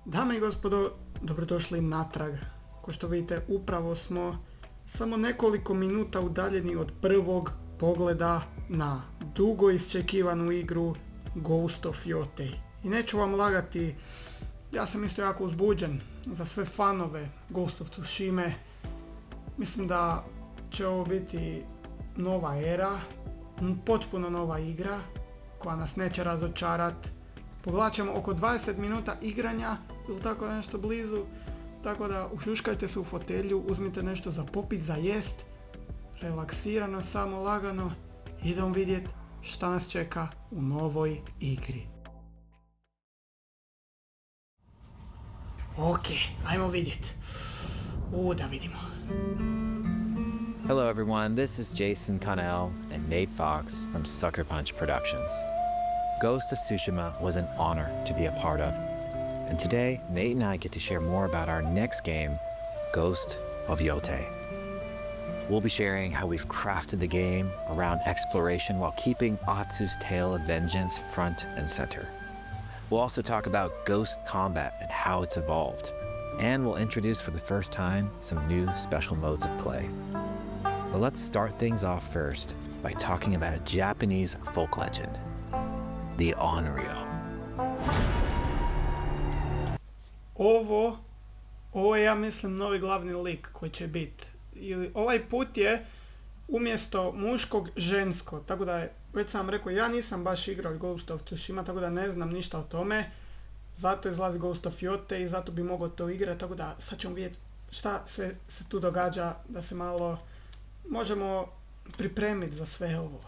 Dame i gospodo, dobrodošli natrag. Ko što vidite, upravo smo samo nekoliko minuta udaljeni od prvog pogleda na dugo iščekivanu igru Ghost of Yotei. I neću vam lagati, ja sam isto jako uzbuđen za sve fanove Ghost of Tsushime. Mislim da će ovo biti nova era, potpuno nova igra koja nas neće razočarat. Poglačamo oko 20 minuta igranja ili tako nešto blizu, tako da ušuškajte se u fotelju, uzmite nešto za popit, za jest, relaksirano, samo lagano, idemo vidjeti šta nas čeka u novoj igri. Ok, ajmo vidjeti. Da vidimo. Hello everyone, this is 𝘍𝕬𝙗𝙚 and Nate Fox from Sucker Punch Productions. Ghost of Tsushima was an honor to be a part of. And today, Nate and I get to share more about our next game, Ghost of Yotei. We'll be sharing how we've crafted the game around exploration while keeping 𝘼𝙙𝙤𝙤 tale of vengeance front and center. We'll also talk about ghost combat and how it's evolved. And we'll introduce for the first time some new special modes of play. But let's start things off first by talking about a Japanese folk legend, the 𝘼𝙙𝙤𝙤. Ovo je, ja mislim, novi glavni lik koji će biti. Ovaj put je umjesto muškog žensko, tako da je, već sam rekao, ja nisam baš igrao Ghost of Tsushima, tako da ne znam ništa o tome. Zato izlazi Ghost of Yotei i zato bi mogao to igrati, tako da sad ćemo vidjeti šta sve se tu događa, da se malo možemo pripremiti za sve ovo.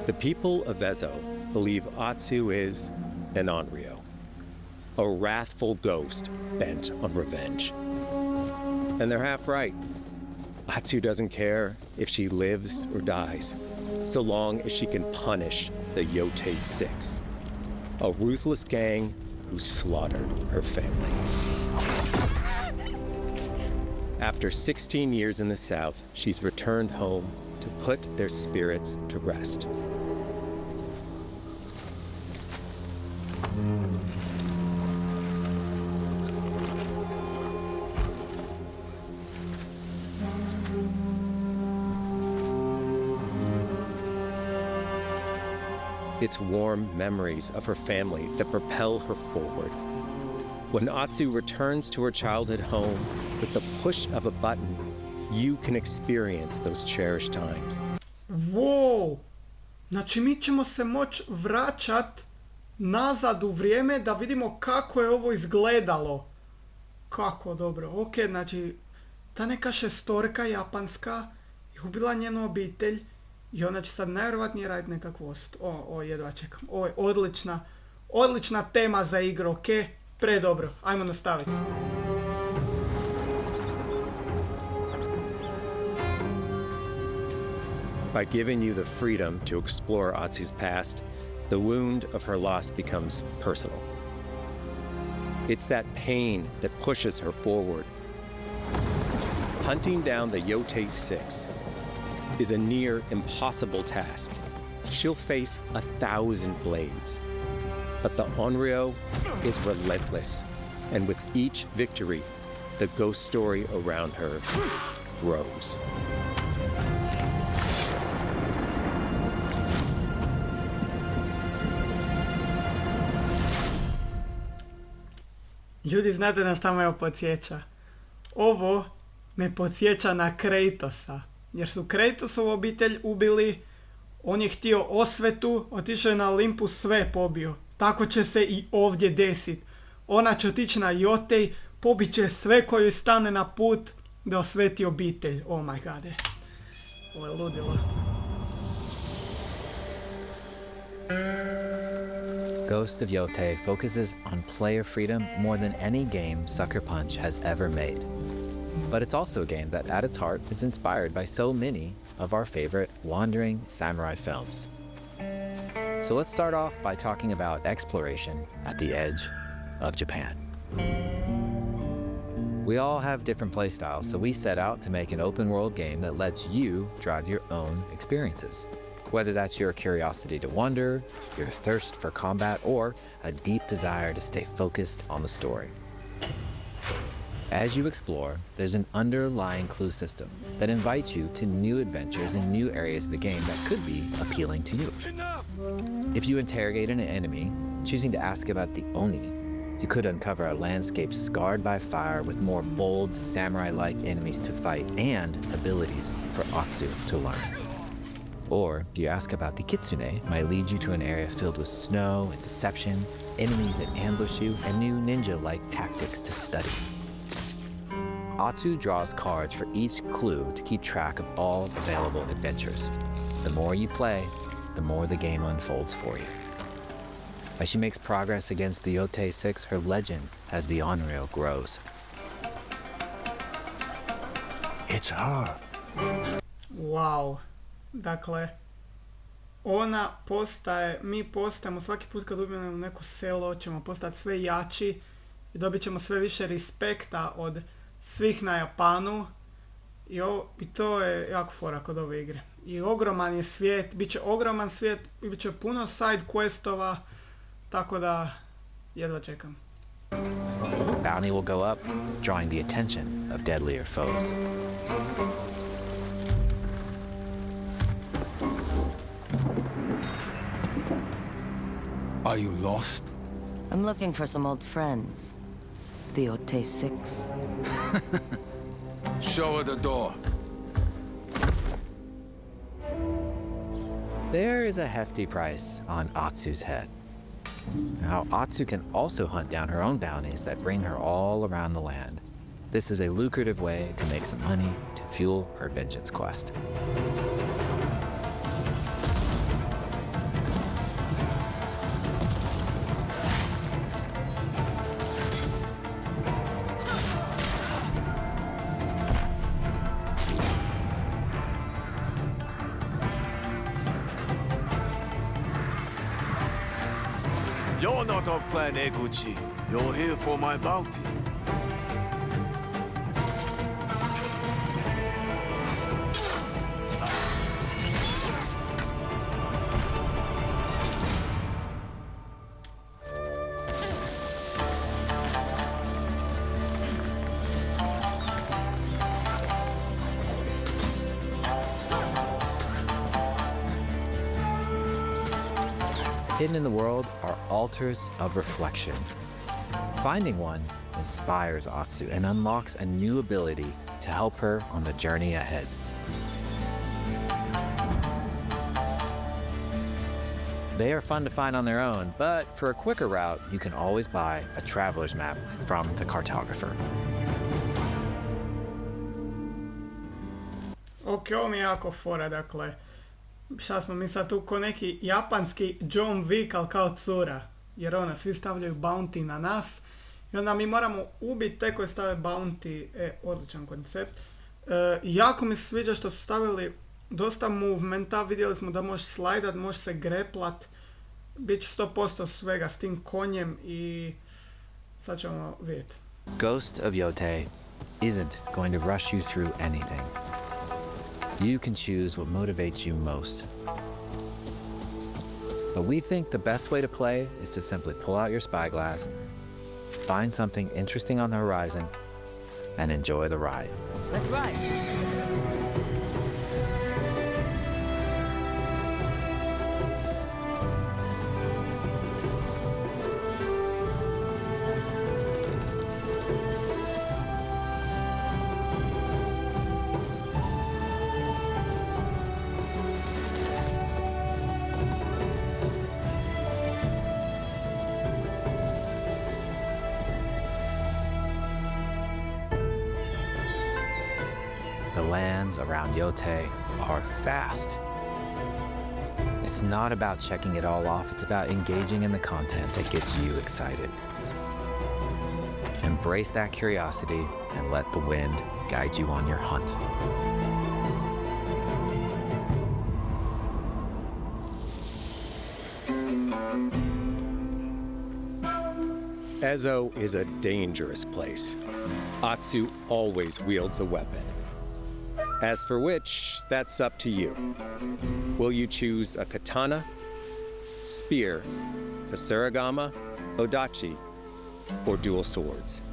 The people of 𝘍𝕐 believe 𝘼𝙙𝙤 is an 𝘼𝙙𝙤𝙤, a wrathful ghost bent on revenge. And they're half right. 𝘼𝙙𝙤 doesn't care if she lives or dies, so long as she can punish the Yotei Six, a ruthless gang who slaughtered her family. After 16 years in the South, she's returned home to put their spirits to rest. It's warm memories of her family that propel her forward. When 𝘼𝙙𝙤 returns to her childhood home, with the push of a button, you can experience those cherished times. Wow! Znači mi ćemo se moći vraćat nazad u vrijeme da vidimo kako je ovo izgledalo. Kako dobro. Ok, znači ta neka šestorka japanska je ubila njenu obitelj i ona će sad najvjerojatnije raditi nekakvu osvetu. Jedva čekam. Ovo je odlična tema za igru, ok? Predobro. Ajmo nastaviti. By giving you the freedom to explore 𝘼𝙙𝙤's past, the wound of her loss becomes personal. It's that pain that pushes her forward. Hunting down the Yotei Six is a near impossible task. She'll face 1,000 blades. But the 𝘼𝙙𝙤 is relentless, and with each victory, the ghost story around her grows. Ljudi, znate na šta me ovo podsjeća? Ovo me podsjeća na Kraitosa. Jer su Kraitosovu obitelj ubili, on je htio osvetu, otišao je na Olympus, sve pobio. Tako će se i ovdje desiti. Ona će otići na Yotei, pobit će sve koji stane na put da osveti obitelj. Oh my god. Ovo je ludilo. Ghost of Yotei focuses on player freedom more than any game Sucker Punch has ever made. But it's also a game that at its heart is inspired by so many of our favorite wandering samurai films. So let's start off by talking about exploration at the edge of Japan. We all have different playstyles, so we set out to make an open-world game that lets you drive your own experiences. Whether that's your curiosity to wonder, your thirst for combat, or a deep desire to stay focused on the story. As you explore, there's an underlying clue system that invites you to new adventures in new areas of the game that could be appealing to you. If you interrogate an enemy, choosing to ask about the Oni, you could uncover a landscape scarred by fire with more bold, samurai-like enemies to fight and abilities for Atsu to learn. Or if you ask about the Kitsune, might lead you to an area filled with snow and deception, enemies that ambush you, and new ninja-like tactics to study. Atsu draws cards for each clue to keep track of all available adventures. The more you play, the more the game unfolds for you. As she makes progress against the Yotei 6, her legend as the Onryo grows. It's her. Wow. Dakle, ona postaje, mi postajemo svaki put kad ubijemo neko selo, ćemo postati sve jači i dobit ćemo sve više respekta od svih na Japanu i to je jako fora kod ove igre. I ogroman je svijet, bit će ogroman svijet i bit će puno side questova, tako da jedva čekam. Bounty will go up, drawing the attention of deadlier foes. Are you lost? I'm looking for some old friends. The Yotei 6. Show her the door. There is a hefty price on Atsu's head. Now, Atsu can also hunt down her own bounties that bring her all around the land. This is a lucrative way to make some money to fuel her vengeance quest. You're not of Clan Eguchi. You're here for my bounty. Hidden in the world are altars of reflection. Finding one inspires Atsu and unlocks a new ability to help her on the journey ahead. They are fun to find on their own, but for a quicker route, you can always buy a traveler's map from the cartographer. Ok, ovo mi je jako fora, dakle, šta smo mi sad tu ko neki japanski John Wick, ali kao cura, jer ona, svi stavljaju bounty na nas i onda mi moramo ubiti te koje stave bounty, odličan koncept. Jako mi se sviđa što su stavili dosta movementa, vidjeli smo da možeš slajdat, možeš se greplat, bit će 100% svega s tim konjem i sad ćemo vidjeti. Ghost of Yotei isn't going to rush you through anything. You can choose what motivates you most. But we think the best way to play is to simply pull out your spyglass, find something interesting on the horizon, and enjoy the ride. Let's ride. The lands around Yotei are vast. It's not about checking it all off, it's about engaging in the content that gets you excited. Embrace that curiosity and let the wind guide you on your hunt. Ezo is a dangerous place. Atsu always wields a weapon. As for which, that's up to you. Will you choose a katana, spear, kusarigama, odachi, or dual swords?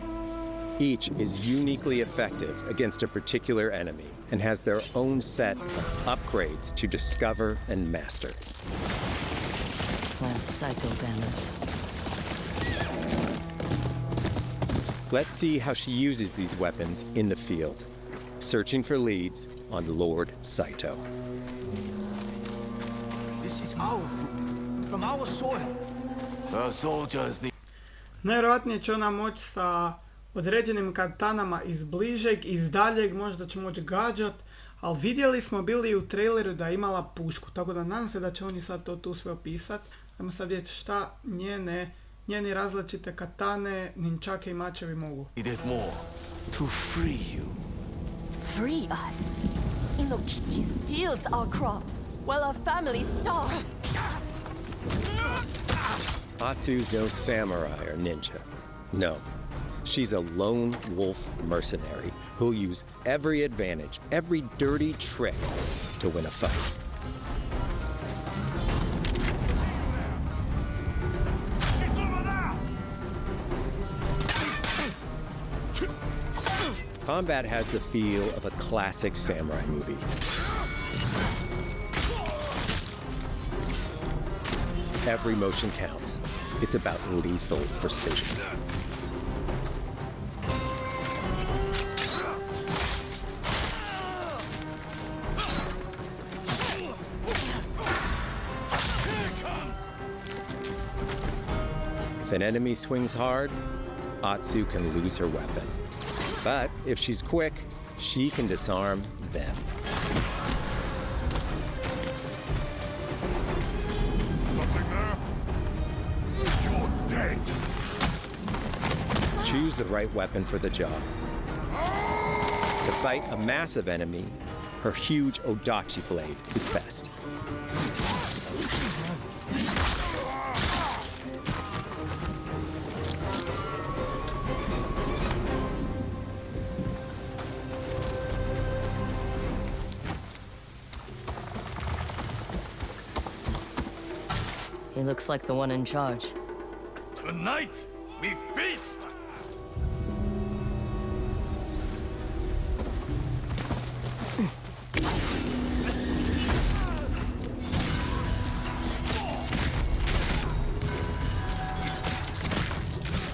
Each is uniquely effective against a particular enemy and has their own set of upgrades to discover and master. Plant Saito banners. Let's see how she uses these weapons in the field, searching for leads on Lord Saito. This is our food, from our soil. The soldiers need... Najvjerojatnije će ona moći sa određenim katanama iz bližeg, iz daljeg, možda će moći gađat, ali vidjeli smo bili u traileru da je imala pušku, tako da nadam se da će oni sad to tu sve opisat. Ajmo sad vidjeti šta njeni različite katane, ninčake i mačevi mogu. needed more to free you. Free us? Inokichi steals our crops while our families starve. Atsu's no samurai or ninja. No, she's a lone wolf mercenary who'll use every advantage, every dirty trick to win a fight. Combat has the feel of a classic samurai movie. Every motion counts. It's about lethal precision. If an enemy swings hard, Atsu can lose her weapon. But if she's quick, she can disarm them. Something there? You're dead. Choose the right weapon for the job. To fight a massive enemy, her huge odachi blade is best. He looks like the one in charge. Tonight, we feast.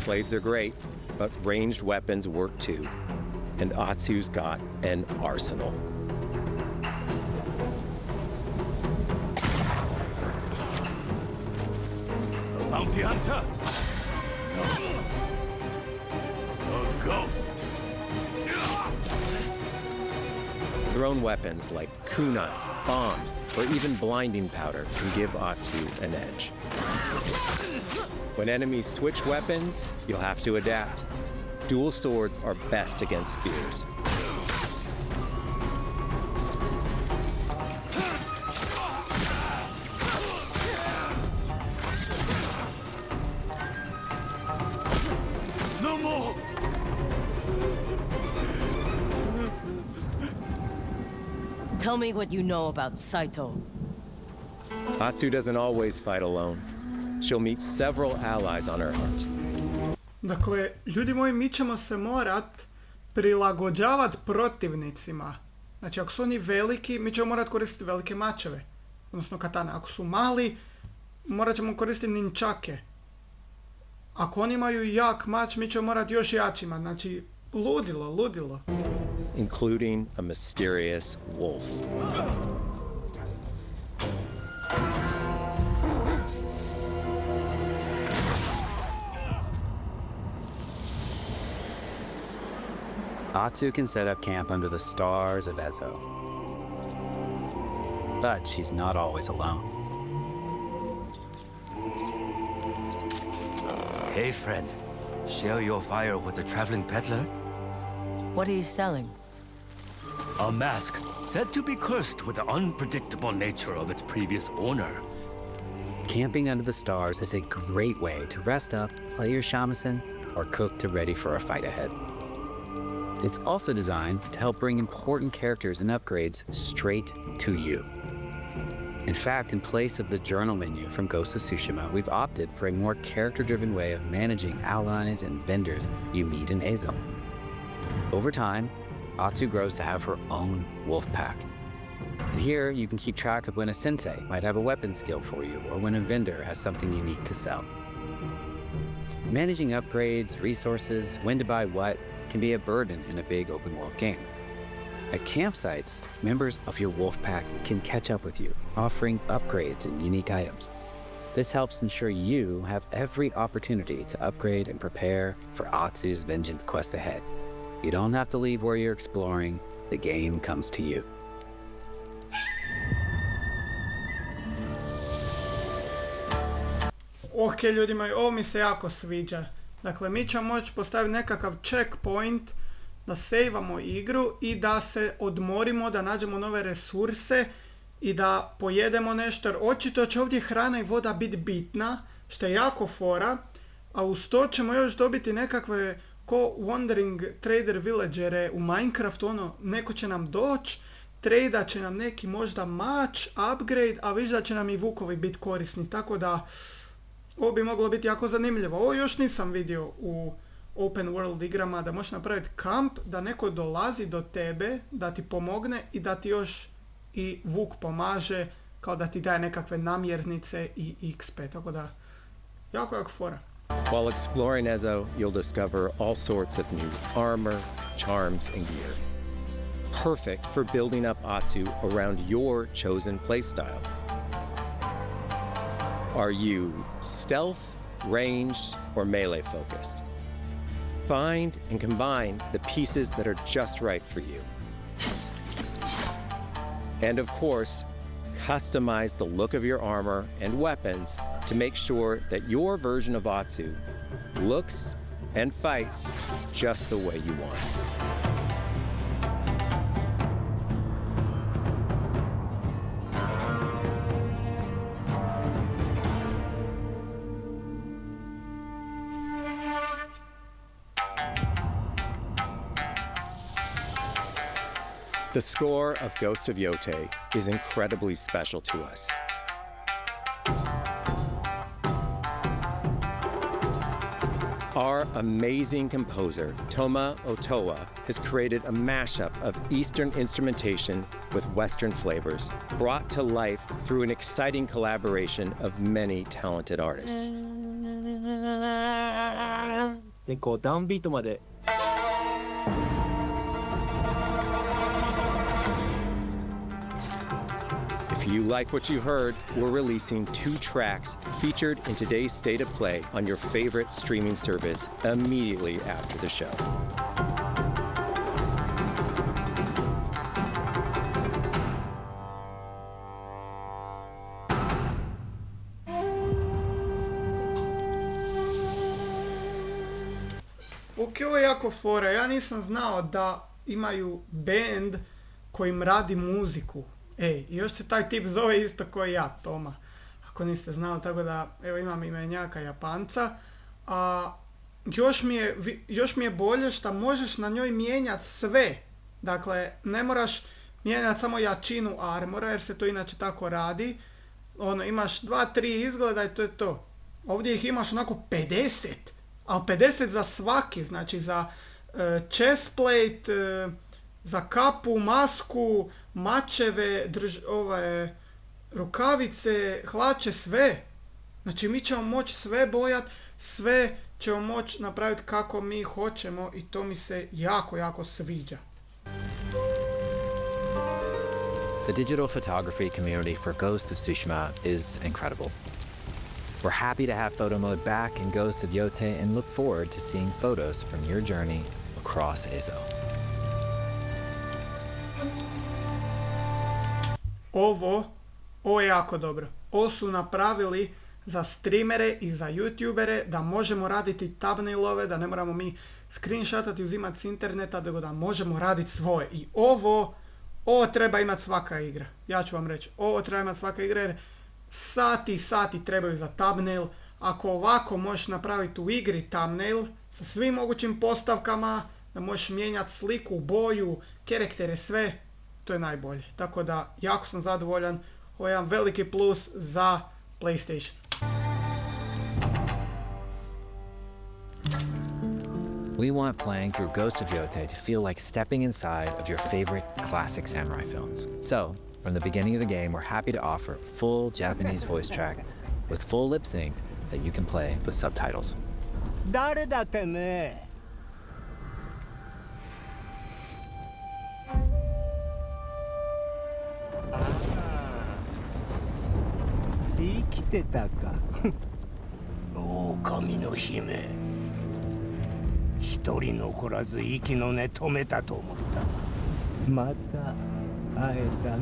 Blades are great, but ranged weapons work too. And Atsu's got an arsenal. Bounty hunter. A ghost. Thrown weapons like kunai, bombs, or even blinding powder can give Atsu an edge. When enemies switch weapons, you'll have to adapt. Dual swords are best against spears. No more. Tell me what you know about Saito. Atsu doesn't always fight alone. She'll meet several allies on her hunt. Dakle, ljudi moji, mi ćemo se morat prilagođavat protivnicima. Znači, ako su oni veliki, mi ćemo morat koristiti velike mačeve. Odnosno katane. Ako su mali, morat ćemo koristiti ninčake. Ako oni imaju jak mač, mi ćemo morat još jačima. Znači, ludilo. Including a mysterious wolf. Atsu can set up camp under the stars of Ezo. But she's not always alone. Hey, friend. Share your fire with the traveling peddler? What are you selling? A mask said to be cursed with the unpredictable nature of its previous owner. Camping under the stars is a great way to rest up, play your shamisen, or cooked to ready for a fight ahead. It's also designed to help bring important characters and upgrades straight to you. In fact, in place of the journal menu from Ghost of Tsushima, we've opted for a more character-driven way of managing allies and vendors you meet in 𝘍𝑍. Over time, 𝘼𝑙 grows to have her own wolf pack. And here, you can keep track of when a sensei might have a weapon skill for you, or when a vendor has something unique to sell. Managing upgrades, resources, when to buy what, can be a burden in a big open-world game. At campsites, members of your wolf pack can catch up with you, offering upgrades and unique items. This helps ensure you have every opportunity to upgrade and prepare for 𝘼𝑙's vengeance quest ahead. You don't have to leave where you're exploring, the game comes to you. Ok, ljudi moji, ovo mi se jako sviđa. Dakle, mi ćemo moći postaviti nekakav checkpoint, da sejvamo igru i da se odmorimo, da nađemo nove resurse i da pojedemo nešto, jer očito će ovdje hrana i voda biti bitna, što je jako fora, a uz to ćemo još dobiti nekakve ko Wandering Trader Villagere u Minecraftu, ono, neko će nam doći, tradat će nam neki možda mač, upgrade, a viš da će nam i vukovi biti korisni, tako da ovo bi moglo biti jako zanimljivo. Ovo još nisam vidio u open world igrama, da možeš napraviti kamp, da neko dolazi do tebe, da ti pomogne i da ti još i vuk pomaže, kao da ti daje nekakve namjernice i XP, tako da jako fora. While exploring 𝘍𝑍, you'll discover all sorts of new armor, charms, and gear. Perfect for building up 𝘼𝑙 around your chosen playstyle. Are you stealth, ranged, or melee focused? Find and combine the pieces that are just right for you. And of course, customize the look of your armor and weapons to make sure that your version of 𝘼𝑙 looks and fights just the way you want. The score of Ghost of Yotei is incredibly special to us. Our amazing composer, 𝘍𝑍 has created a mashup of Eastern instrumentation with Western flavors, brought to life through an exciting collaboration of many talented artists. で、こうダウンビートまで If you like what you heard, we're releasing 2 tracks featured in today's State of Play on your favorite streaming service immediately after the show. Ok, ovo je jako fora. Ja nisam znao da imaju band kojim radi muziku. Ej, još se taj tip zove isto koji ja, Toma. Ako niste znali, tako da, evo imam imenjaka Japanca. A još mi je bolje što možeš na njoj mijenjati sve. Dakle, ne moraš mijenjati samo jačinu armora, jer se to inače tako radi. Ono, imaš 2-3 izgleda i to je to. Ovdje ih imaš onako 50. Ali 50 za svaki, znači za chestplate, za kapu, masku, mačeve, rukavice, hlače, sve. Znači mi ćemo moći sve bojati, sve ćemo moći napraviti kako mi hoćemo i to mi se jako sviđa. The digital photography community for Ghost of Tsushima is incredible. We're happy to have photo mode back in Ghost of Yotei and look forward to seeing photos from your journey across 𝘍𝑍. Ovo je jako dobro. Ovo su napravili za streamere i za youtubere, da možemo raditi thumbnailove, da ne moramo mi screenshotati, uzimati s interneta, nego da možemo raditi svoje. I ovo treba imati svaka igra. Ja ću vam reći, ovo treba imati svaka igra jer sati trebaju za thumbnail. Ako ovako možeš napraviti u igri thumbnail sa svim mogućim postavkama, da možeš mijenjati sliku, boju, karaktere, sve, to je najbolje. Tako da, jako sam zadovoljan, ovo je jedan veliki plus za PlayStation. We want playing through Ghost of Yotei to feel like stepping inside of your favorite classic samurai films. So, from the beginning of the game, we're happy to offer a full Japanese voice track with full lip sync that you can play with subtitles. 誰だてめえ。生きてたか。狼の姫。一人残らず息の根止めたと思った。また会えたな。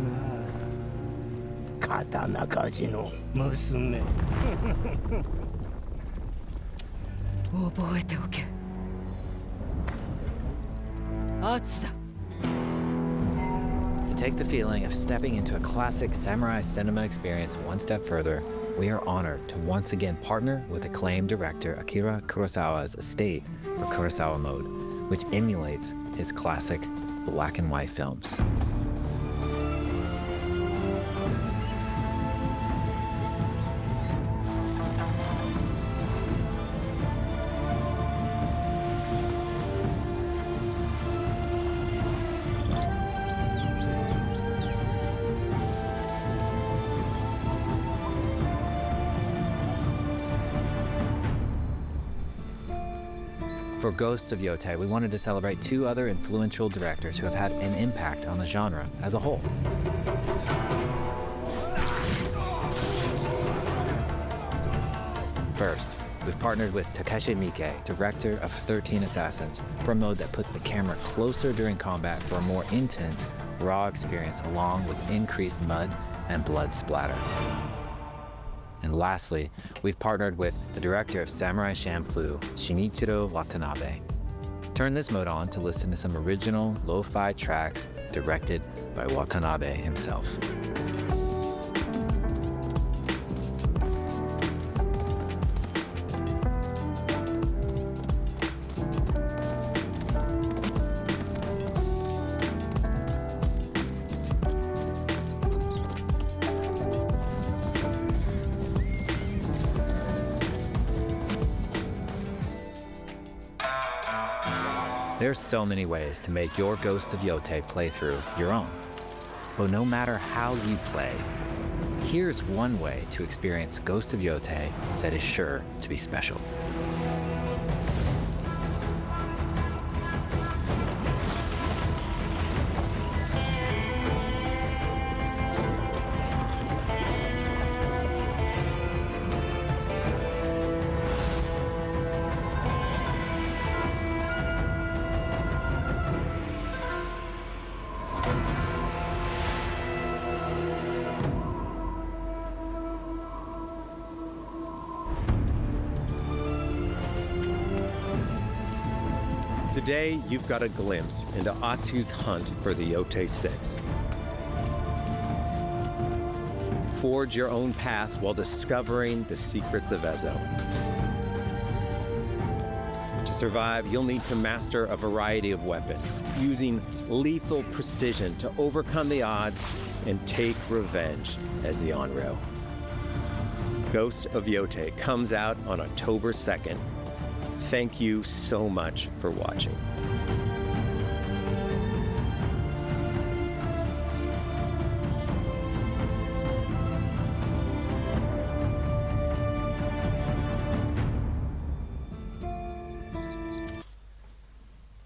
刀鍛冶の娘。覚えておけ。圧だ。To take the feeling of stepping into a classic samurai cinema experience one step further, we are honored to once again partner with acclaimed director Akira Kurosawa's estate for Kurosawa Mode, which emulates his classic black and white films. For Ghosts of Yotei, we wanted to celebrate two other influential directors who have had an impact on the genre as a whole. First, we've partnered with Takeshi Miike, director of 13 Assassins, for a mode that puts the camera closer during combat for a more intense, raw experience along with increased mud and blood splatter. And lastly, we've partnered with the director of Samurai Champloo, Shinichiro Watanabe. Turn this mode on to listen to some original lo-fi tracks directed by Watanabe himself. There's so many ways to make your Ghost of Yotei playthrough your own. But no matter how you play, here's one way to experience Ghost of Yotei that is sure to be special. Today, you've got a glimpse into Atsu's hunt for the Yotei 6. Forge your own path while discovering the secrets of Ezo. To survive, you'll need to master a variety of weapons, using lethal precision to overcome the odds and take revenge as the Onryo. Ghost of Yotei comes out on October 2nd. Thank you so much for watching.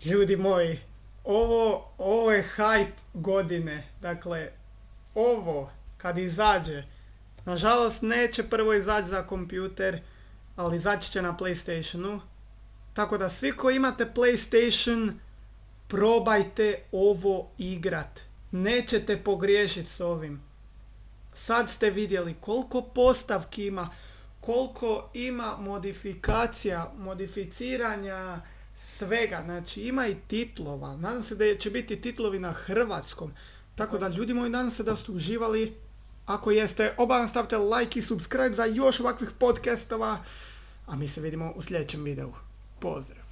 Ljudi moji, ovo je hype godine. Dakle, ovo kad izađe, nažalost neće prvo izaći za kompjuter, ali izaći će na PlayStationu. Tako da svi koji imate PlayStation, probajte ovo igrat. Nećete pogriješiti s ovim. Sad ste vidjeli koliko postavki ima, koliko ima modifikacija, modificiranja, svega. Znači ima i titlova. Nadam se da će biti titlovi na hrvatskom. Tako da ljudi moji, nadam se da ste uživali. Ako jeste, obavezno stavite like i subscribe za još ovakvih podcastova. A mi se vidimo u sljedećem videu. Pozdrav!